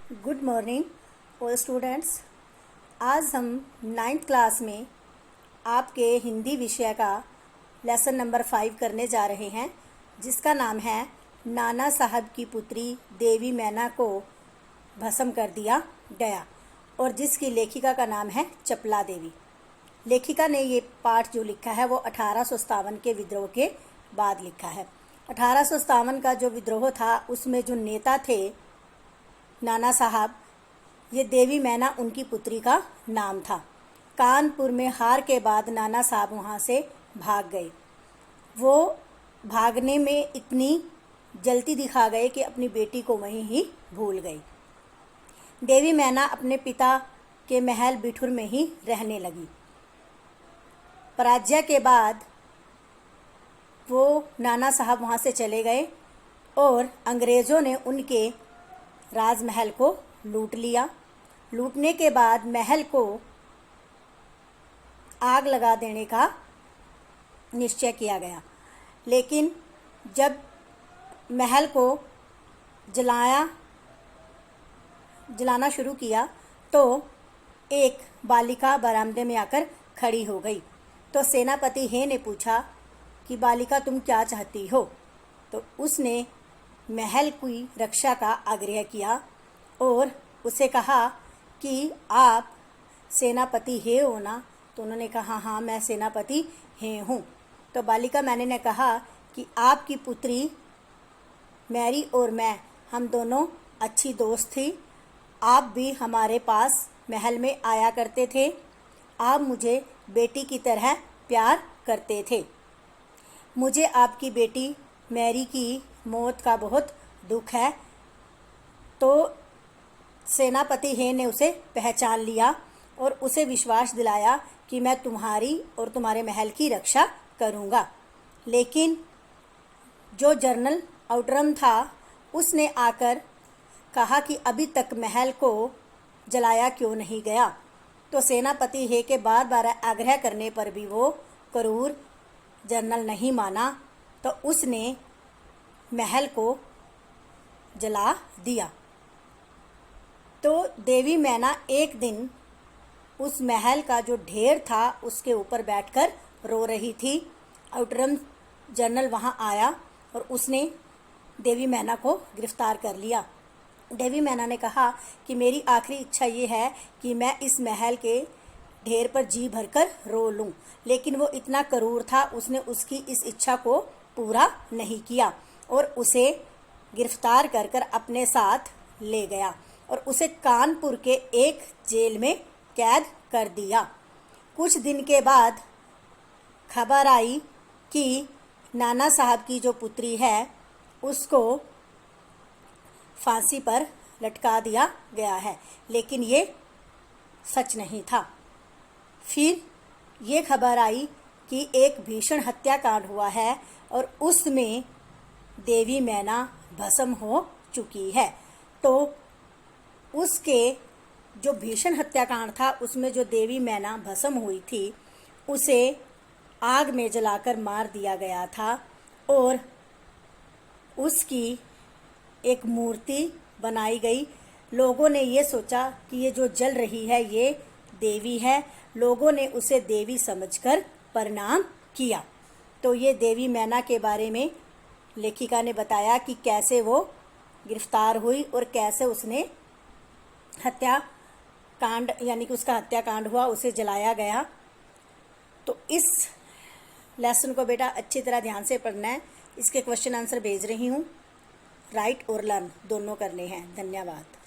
Good morning all students. आज हम 9th class में आपके हिंदी विषय का लेसन नंबर 5 करने जा रहे हैं, जिसका नाम है नाना साहब की पुत्री देवी मैना को भस्म कर दिया गया, और जिसकी लेखिका का नाम है चपला देवी। लेखिका ने ये पाठ जो लिखा है वो 1857 के विद्रोह के बाद लिखा है। 1857 का जो विद्रोह था उसमें जो नेता थे नाना साहब, ये देवी मैना उनकी पुत्री का नाम था। कानपुर में हार के बाद नाना साहब वहाँ से भाग गए। वो भागने में इतनी जल्दी दिखा गए कि अपनी बेटी को वहीं ही भूल गई। देवी मैना अपने पिता के महल बिठूर में ही रहने लगी। पराजय के बाद वो नाना साहब वहाँ से चले गए और अंग्रेज़ों ने उनके राजमहल को लूट लिया। लूटने के बाद महल को आग लगा देने का निश्चय किया गया, लेकिन जब महल को जलाना शुरू किया तो एक बालिका बरामदे में आकर खड़ी हो गई। तो सेनापति हे ने पूछा कि बालिका तुम क्या चाहती हो? तो उसने महल की रक्षा का आग्रह किया और उसे कहा कि आप सेनापति हे हो ना? तो उन्होंने कहा हाँ मैं सेनापति हे हूँ। तो बालिका मैंने ने कहा कि आपकी पुत्री मैरी और मैं, हम दोनों अच्छी दोस्त थी। आप भी हमारे पास महल में आया करते थे। आप मुझे बेटी की तरह प्यार करते थे। मुझे आपकी बेटी मैरी की मौत का बहुत दुख है। तो सेनापति हे ने उसे पहचान लिया और उसे विश्वास दिलाया कि मैं तुम्हारी और तुम्हारे महल की रक्षा करूँगा। लेकिन जो जनरल आउटरम था उसने आकर कहा कि अभी तक महल को जलाया क्यों नहीं गया। तो सेनापति हे के बार बार आग्रह करने पर भी वो क्रूर जनरल नहीं माना, तो उसने महल को जला दिया। तो देवी मैना एक दिन उस महल का जो ढेर था उसके ऊपर बैठकर रो रही थी। आउटरम जनरल वहाँ आया और उसने देवी मैना को गिरफ्तार कर लिया। देवी मैना ने कहा कि मेरी आखिरी इच्छा ये है कि मैं इस महल के ढेर पर जी भरकर रो लूं, लेकिन वो इतना क्रूर था, उसने उसकी इस इच्छा को पूरा नहीं किया और उसे गिरफ्तार कर अपने साथ ले गया और उसे कानपुर के एक जेल में कैद कर दिया। कुछ दिन के बाद खबर आई कि नाना साहब की जो पुत्री है उसको फांसी पर लटका दिया गया है, लेकिन ये सच नहीं था। फिर ये खबर आई कि एक भीषण हत्याकांड हुआ है और उसमें देवी मैना भस्म हो चुकी है। तो उसके जो भीषण हत्याकांड था उसमें जो देवी मैना भस्म हुई थी उसे आग में जलाकर मार दिया गया था और उसकी एक मूर्ति बनाई गई। लोगों ने ये सोचा कि ये जो जल रही है ये देवी है। लोगों ने उसे देवी समझकर प्रणाम किया। तो ये देवी मैना के बारे में लेखिका ने बताया कि कैसे वो गिरफ्तार हुई और कैसे उसने हत्याकांड यानी कि उसका हत्याकांड हुआ, उसे जलाया गया। तो इस लेसन को बेटा अच्छी तरह ध्यान से पढ़ना है। इसके क्वेश्चन आंसर भेज रही हूँ। राइट और लर्न दोनों करने हैं। धन्यवाद।